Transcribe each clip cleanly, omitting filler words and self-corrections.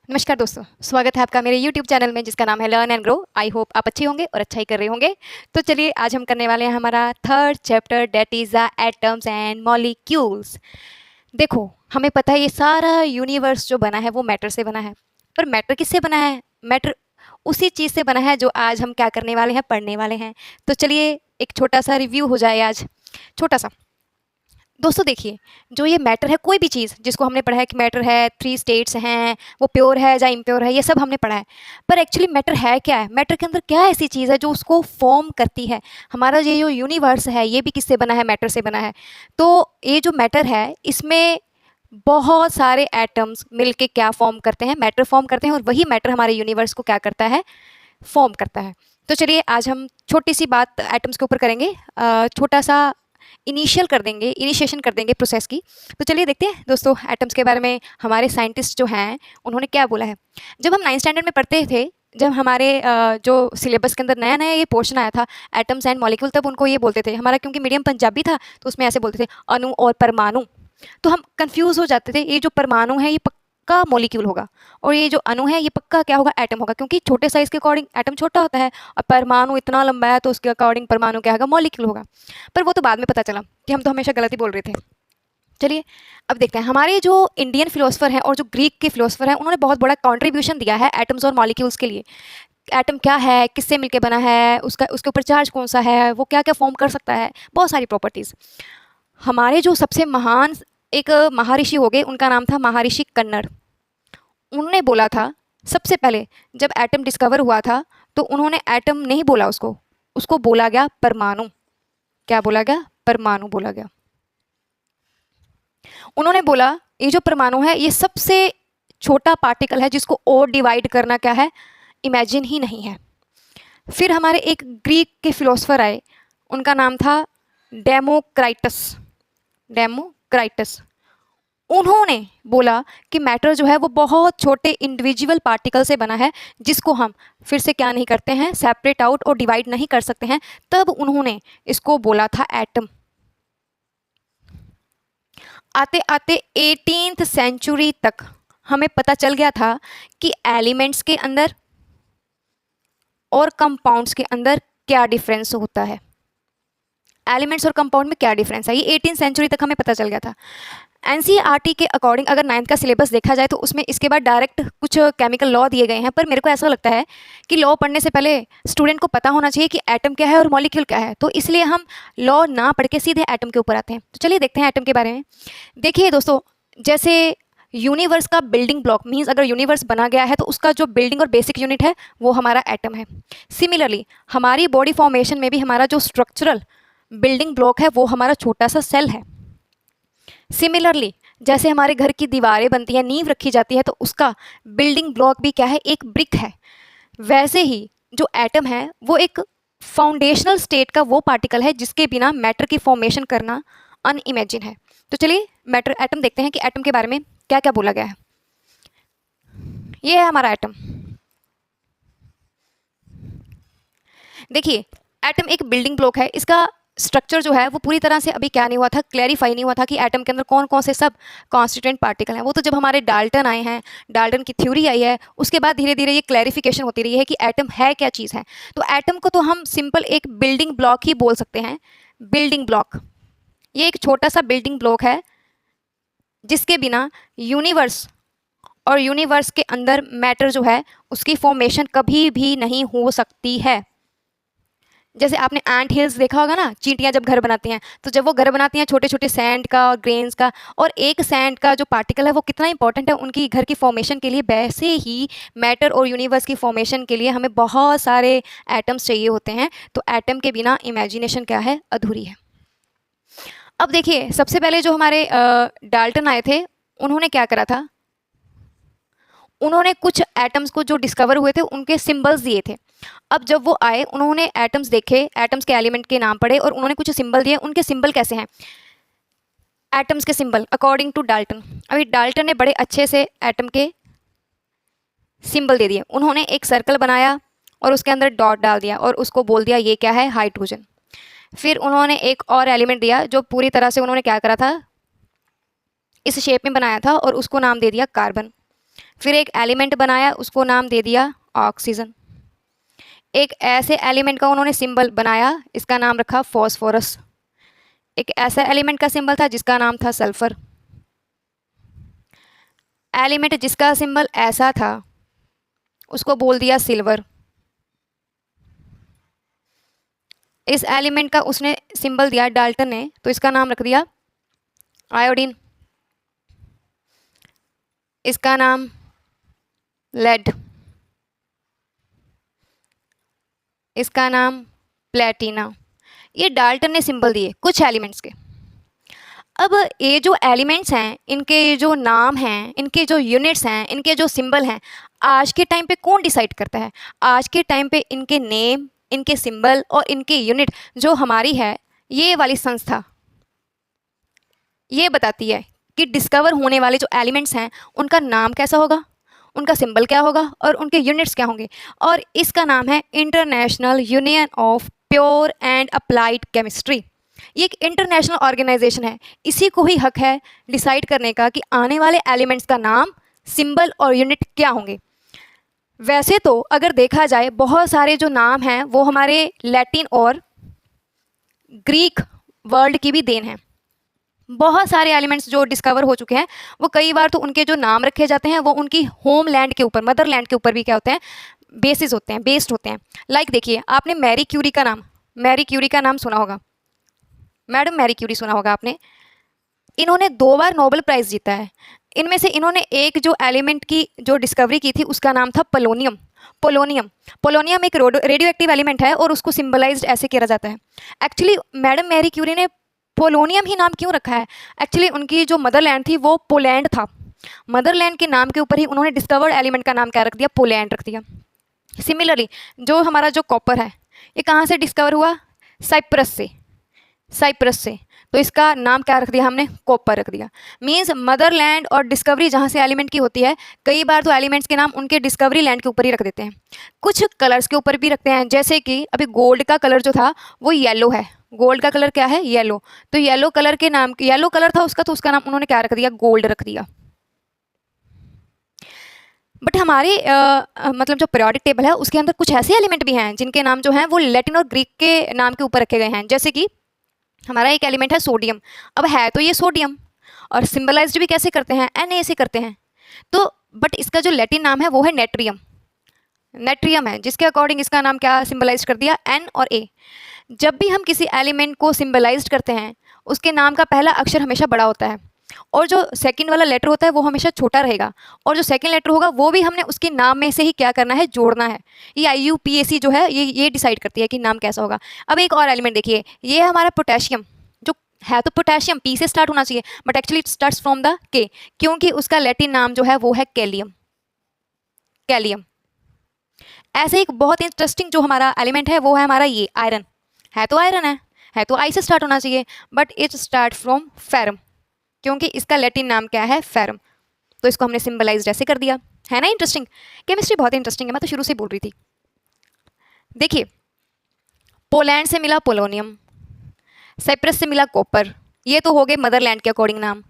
नमस्कार दोस्तों, स्वागत है आपका मेरे YouTube चैनल में जिसका नाम है learn and grow. I hope आप अच्छे होंगे और अच्छा ही कर रहे होंगे। तो चलिए आज हम करने वाले हैं हमारा third chapter, that is the atoms and molecules. देखो, हमें पता है ये सारा यूनिवर्स जो बना है वो मैटर से बना है। पर मैटर किससे बना है? मैटर उसी चीज़ से बना है जो आज हम क्या करने वाले हैं, पढ़ने वाले हैं। तो चलिए एक छोटा सा रिव्यू हो जाए आज, छोटा सा। दोस्तों देखिए, जो ये मैटर है, कोई भी चीज़ जिसको हमने पढ़ा है कि मैटर है, 3 स्टेट्स हैं, वो प्योर है या इम्प्योर है, ये सब हमने पढ़ा है। पर एक्चुअली मैटर है क्या है? मैटर के अंदर क्या ऐसी चीज़ है जो उसको फॉर्म करती है? हमारा ये जो यूनिवर्स है ये भी किससे बना है? मैटर से बना है। तो ये जो मैटर है इसमें बहुत सारे एटम्स मिलके क्या फॉर्म करते हैं? मैटर फॉर्म करते हैं, और वही मैटर हमारे यूनिवर्स को क्या करता है? फॉर्म करता है। तो चलिए आज हम छोटी सी बात एटम्स के ऊपर करेंगे, छोटा सा इनिशिएशन कर देंगे प्रोसेस की। तो चलिए देखते हैं दोस्तों एटम्स के बारे में हमारे साइंटिस्ट जो हैं उन्होंने क्या बोला है। जब हम 9th स्टैंडर्ड में पढ़ते थे, जब हमारे जो सिलेबस के अंदर नया नया ये पोर्शन आया था एटम्स एंड मॉलिक्यूल, तब उनको ये बोलते थे, हमारा क्योंकि मीडियम पंजाबी था तो उसमें ऐसे बोलते थे अणु और परमाणु। तो हम कंफ्यूज हो जाते थे, ये जो परमाणु है ये पक्का मॉलिक्यूल होगा और ये जो अणु है ये पक्का क्या होगा? एटम होगा, क्योंकि छोटे साइज के अकॉर्डिंग एटम छोटा होता है और परमाणु इतना लंबा है तो उसके अकॉर्डिंग परमाणु क्या होगा? मॉलिक्यूल होगा। पर वो तो बाद में पता चला कि हम तो हमेशा गलत ही बोल रहे थे। चलिए अब देखते हैं, हमारे जो इंडियन फिलोसफर हैं और जो ग्रीक के फिलोसफर हैं उन्होंने बहुत बड़ा कॉन्ट्रीब्यूशन दिया है एटम्स और मॉलिक्यूल्स के लिए। एटम क्या है, किससे मिलकर बना है, उसका उसके ऊपर चार्ज कौन सा है, वो क्या क्या फॉर्म कर सकता है, बहुत सारी प्रॉपर्टीज़। हमारे जो सबसे महान एक महर्षि हो गए, उनका नाम था महर्षि कन्नड़। उन्होंने बोला था सबसे पहले जब एटम डिस्कवर हुआ था तो उन्होंने एटम नहीं बोला, उसको उसको बोला गया परमाणु। क्या बोला गया? परमाणु बोला गया। उन्होंने बोला ये जो परमाणु है ये सबसे छोटा पार्टिकल है जिसको और डिवाइड करना क्या है? इमेजिन ही नहीं है। फिर हमारे एक ग्रीक के फिलोसफर आए, उनका नाम था डेमोक्राइटस। डेमोक्राइटस उन्होंने बोला कि मैटर जो है वो बहुत छोटे इंडिविजुअल पार्टिकल से बना है जिसको हम फिर से क्या नहीं करते हैं? सेपरेट आउट और डिवाइड नहीं कर सकते हैं। तब उन्होंने इसको बोला था एटम। आते आते 18th सेंचुरी तक हमें पता चल गया था कि एलिमेंट्स के अंदर और कंपाउंड्स के अंदर क्या डिफरेंस होता है। एलिमेंट्स और कंपाउंड में क्या डिफरेंस है, ये 18th सेंचुरी तक हमें पता चल गया था। एनसीईआरटी के अकॉर्डिंग अगर 9th का सिलेबस देखा जाए तो उसमें इसके बाद डायरेक्ट कुछ केमिकल लॉ दिए गए हैं, पर मेरे को ऐसा लगता है कि लॉ पढ़ने से पहले स्टूडेंट को पता होना चाहिए कि एटम क्या है और मॉलिक्यूल क्या है, तो इसलिए हम लॉ ना पढ़ के सीधे एटम के ऊपर आते हैं। तो चलिए देखते हैं एटम के बारे में। देखिए दोस्तों, जैसे यूनिवर्स का बिल्डिंग ब्लॉक मीन्स अगर यूनिवर्स बना गया है तो उसका जो बिल्डिंग और बेसिक यूनिट है वो हमारा एटम है। सिमिलरली हमारी बॉडी फॉर्मेशन में भी हमारा जो स्ट्रक्चरल बिल्डिंग ब्लॉक है वो हमारा छोटा सा सेल है। सिमिलरली जैसे हमारे घर की दीवारें बनती हैं, नींव रखी जाती है, तो उसका बिल्डिंग ब्लॉक भी क्या है? एक ब्रिक है। वैसे ही जो एटम है वो एक फाउंडेशनल स्टेट का वो पार्टिकल है जिसके बिना मैटर की फॉर्मेशन करना अनइमेजिन है। तो चलिए मैटर एटम देखते हैं कि एटम के बारे में क्या क्या बोला गया है। ये है हमारा एटम। देखिए एटम एक बिल्डिंग ब्लॉक है, इसका स्ट्रक्चर जो है वो पूरी तरह से अभी क्या नहीं हुआ था, क्लैरिफाई नहीं हुआ था कि एटम के अंदर कौन कौन से सब कॉन्स्टिट्यूएंट पार्टिकल हैं। वो तो जब हमारे डाल्टन आए हैं, डाल्टन की थ्योरी आई है, उसके बाद धीरे धीरे ये क्लैरिफिकेशन होती रही है कि एटम है क्या चीज़ है। तो एटम को तो हम सिंपल एक बिल्डिंग ब्लॉक ही बोल सकते हैं। बिल्डिंग ब्लॉक, ये एक छोटा सा बिल्डिंग ब्लॉक है जिसके बिना यूनिवर्स और यूनिवर्स के अंदर मैटर जो है उसकी फॉर्मेशन कभी भी नहीं हो सकती है। जैसे आपने एंट हिल्स देखा होगा ना, चींटियां जब घर बनाती हैं, तो जब वो घर बनाती हैं छोटे छोटे सैंड का और ग्रेन्स का, और एक सैंड का जो पार्टिकल है वो कितना इंपॉर्टेंट है उनकी घर की फॉर्मेशन के लिए, वैसे ही मैटर और यूनिवर्स की फॉर्मेशन के लिए हमें बहुत सारे एटम्स चाहिए होते हैं। तो एटम के बिना इमेजिनेशन क्या है? अधूरी है। अब देखिए सबसे पहले जो हमारे डाल्टन आए थे उन्होंने क्या करा था? उन्होंने कुछ एटम्स को जो डिस्कवर हुए थे उनके सिंबल्स दिए थे। अब जब वो आए उन्होंने एटम्स देखे, एटम्स के एलिमेंट के नाम पढ़े और उन्होंने कुछ सिंबल दिए। उनके सिंबल कैसे हैं? एटम्स के सिंबल अकॉर्डिंग टू डाल्टन, अभी डाल्टन ने बड़े अच्छे से एटम के सिंबल दे दिए। उन्होंने एक सर्कल बनाया और उसके अंदर डॉट डाल दिया और उसको बोल दिया ये क्या है? हाइड्रोजन। फिर उन्होंने एक और एलिमेंट दिया जो पूरी तरह से उन्होंने क्या करा था? इस शेप में बनाया था और उसको नाम दे दिया कार्बन। फिर एक एलिमेंट बनाया, उसको नाम दे दिया ऑक्सीजन। एक ऐसे एलिमेंट का उन्होंने सिंबल बनाया, इसका नाम रखा फॉस्फोरस। एक ऐसा एलिमेंट का सिंबल था जिसका नाम था सल्फर। एलिमेंट जिसका सिंबल ऐसा था उसको बोल दिया सिल्वर। इस एलिमेंट का उसने सिंबल दिया डाल्टन ने, तो इसका नाम रख दिया आयोडीन। इसका नाम लेड। इसका नाम प्लेटिना। ये डाल्टन ने सिंबल दिए कुछ एलिमेंट्स के। अब ये जो एलिमेंट्स हैं, इनके जो नाम हैं, इनके जो यूनिट्स हैं, इनके जो सिंबल हैं, आज के टाइम पे कौन डिसाइड करता है? आज के टाइम पे इनके नेम, इनके सिंबल और इनके यूनिट जो हमारी है, ये वाली संस्था ये बताती है कि डिस्कवर होने वाले जो एलिमेंट्स हैं उनका नाम कैसा होगा, उनका सिंबल क्या होगा और उनके यूनिट्स क्या होंगे। और इसका नाम है international union of pure and applied chemistry. ये एक इंटरनेशनल ऑर्गेनाइजेशन है, इसी को ही हक है डिसाइड करने का कि आने वाले एलिमेंट्स का नाम, सिंबल और यूनिट क्या होंगे। वैसे तो अगर देखा जाए बहुत सारे जो नाम हैं वो हमारे लैटिन और ग्रीक वर्ल्ड की भी देन है। बहुत सारे एलिमेंट्स जो डिस्कवर हो चुके हैं वो कई बार तो उनके जो नाम रखे जाते हैं वो उनकी होम लैंड के ऊपर, मदर लैंड के ऊपर भी क्या होते हैं, बेसिस होते हैं, बेस्ड होते हैं। लाइक देखिए, आपने मैरी क्यूरी का नाम सुना होगा, मैडम मैरी क्यूरी सुना होगा आपने। इन्होंने 2 बार नोबेल प्राइज़ जीता है। इनमें से इन्होंने एक जो एलिमेंट की जो डिस्कवरी की थी उसका नाम था पोलोनियम। पोलोनियम एक रेडियो एक्टिव एलिमेंट है और उसको सिंबलाइज्ड ऐसे किया जाता है। एक्चुअली मैडम मैरी क्यूरी ने पोलोनियम ही नाम क्यों रखा है? एक्चुअली उनकी जो मदरलैंड थी वो पोलैंड था। मदरलैंड के नाम के ऊपर ही उन्होंने डिस्कवर्ड एलिमेंट का नाम क्या रख दिया, पोलैंड रख दिया। सिमिलरली जो हमारा जो कॉपर है ये कहाँ से डिस्कवर हुआ, साइप्रस से, तो इसका नाम क्या रख दिया हमने, कॉपर रख दिया। मीन्स मदरलैंड और डिस्कवरी जहाँ से एलिमेंट की होती है, कई बार तो एलिमेंट्स के नाम उनके डिस्कवरी लैंड के ऊपर ही रख देते हैं। कुछ कलर्स के ऊपर भी रखते हैं, जैसे कि अभी गोल्ड का कलर जो था वो येलो है, गोल्ड का कलर क्या है, येलो। तो येलो कलर के नाम, येलो कलर था उसका, तो उसका नाम उन्होंने क्या रख दिया, गोल्ड रख दिया। बट हमारे मतलब जो पीरियोडिक टेबल है उसके अंदर कुछ ऐसे एलिमेंट भी हैं जिनके नाम जो हैं वो लैटिन और ग्रीक के नाम के ऊपर रखे गए हैं। जैसे कि हमारा एक एलिमेंट है सोडियम। अब है तो ये सोडियम और सिंबलाइज्ड भी कैसे करते हैं, Na से करते हैं। तो बट इसका जो लैटिन नाम है वो है नेट्रियम है, जिसके अकॉर्डिंग इसका नाम क्या सिंबलाइज कर दिया, N और A। जब भी हम किसी एलिमेंट को सिंबलाइज करते हैं उसके नाम का पहला अक्षर हमेशा बड़ा होता है और जो सेकंड वाला लेटर होता है वो हमेशा छोटा रहेगा, और जो सेकंड लेटर होगा वो भी हमने उसके नाम में से ही क्या करना है, जोड़ना है। ये IUPAC जो है ये डिसाइड करती है कि नाम कैसा होगा। अब एक और एलिमेंट देखिए, ये है हमारा पोटेशियम, जो है तो पोटेशियम P से स्टार्ट होना चाहिए but actually it starts from the K, क्योंकि उसका लैटिन नाम जो है वो है कैलियम। ऐसे एक बहुत इंटरेस्टिंग जो हमारा एलिमेंट है वो है हमारा ये आयरन। है तो आयरन है तो आई से स्टार्ट होना चाहिए but it start from ferrum, क्योंकि इसका लैटिन नाम क्या है, फेरम। तो इसको हमने सिंबलाइज्ड ऐसे कर दिया। है ना इंटरेस्टिंग? केमिस्ट्री बहुत इंटरेस्टिंग है, मैं तो शुरू से बोल रही थी। देखिए, पोलैंड से मिला पोलोनियम, साइप्रस से मिला कॉपर, ये तो हो गए मदरलैंड के अकॉर्डिंग नाम।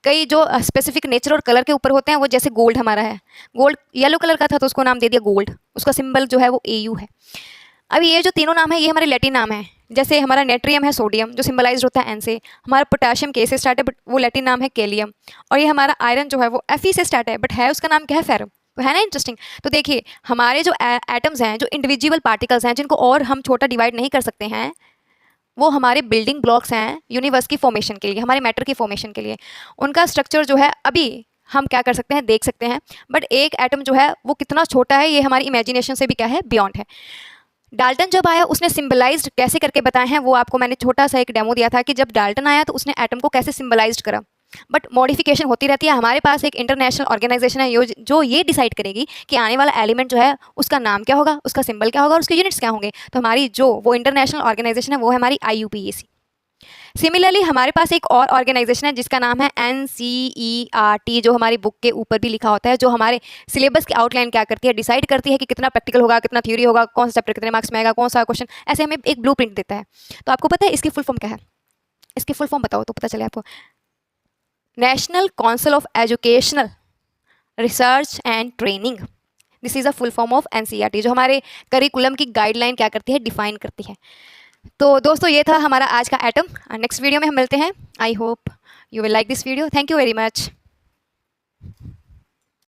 कई जो स्पेसिफिक नेचर और कलर के ऊपर होते हैं वो, जैसे गोल्ड हमारा है, गोल्ड येलो कलर का था तो उसको नाम दे दिया गोल्ड, उसका सिंबल जो है वो AU है। अब ये जो तीनों नाम है ये हमारे लैटिन नाम है। जैसे हमारा नेट्रियम है सोडियम जो सिंबलाइज होता है N से, हमारा पोटेशियम K से स्टार्ट है बट वो लैटिन नाम है कैलियम, और ये हमारा आयरन जो है वो Fe से स्टार्ट है बट है उसका नाम क्या है, फेरम। तो है ना इंटरेस्टिंग? तो देखिए, हमारे जो एटम्स हैं, जो इंडिविजुअल पार्टिकल्स हैं जिनको और हम छोटा डिवाइड नहीं कर सकते हैं, वो हमारे बिल्डिंग ब्लॉक्स हैं यूनिवर्स की फॉर्मेशन के लिए, हमारे मैटर की फॉर्मेशन के लिए। उनका स्ट्रक्चर जो है अभी हम क्या कर सकते हैं, देख सकते हैं, बट एक एटम जो है वो कितना छोटा है ये हमारी इमेजिनेशन से भी क्या है, बियॉन्ड है। डाल्टन जब आया उसने सिंबलाइज्ड कैसे करके बताए हैं, वो आपको मैंने छोटा सा एक डेमो दिया था कि जब डाल्टन आया तो उसने एटम को कैसे सिंबलाइज्ड करा। बट मॉडिफिकेशन होती रहती है। हमारे पास एक इंटरनेशनल ऑर्गेनाइजेशन है जो ये डिसाइड करेगी कि आने वाला एलिमेंट जो है उसका नाम क्या होगा, उसका सिंबल क्या होगा और उसके यूनिट्स क्या होंगे। तो हमारी जो वो इंटरनेशनल ऑर्गेनाइजेशन है वो है हमारी IUPAC। सिमिलरली हमारे पास एक और ऑर्गेनाइजेशन है जिसका नाम है NCERT, जो हमारी बुक के ऊपर भी लिखा होता है, जो हमारे सिलेबस की आउटलाइन क्या करती है, डिसाइड करती है कि कितना प्रैक्टिकल होगा, कितना थ्योरी होगा, कौन सा चैप्टर कितने मार्क्स में आएगा, कौन सा क्वेश्चन, ऐसे हमें एक ब्लूप्रिंट देता है। तो आपको पता है इसकी फुल फॉर्म क्या है? इसकी फुल फॉर्म बताओ तो पता चले आपको। National council of educational research and training. This is a full form of NCERT, जो हमारे करिकुलम की गाइडलाइन क्या करती है, डिफाइन करती है। तो दोस्तों ये था हमारा आज का एटम। नेक्स्ट वीडियो में हम मिलते हैं। I hope you will like this video. Thank you very much.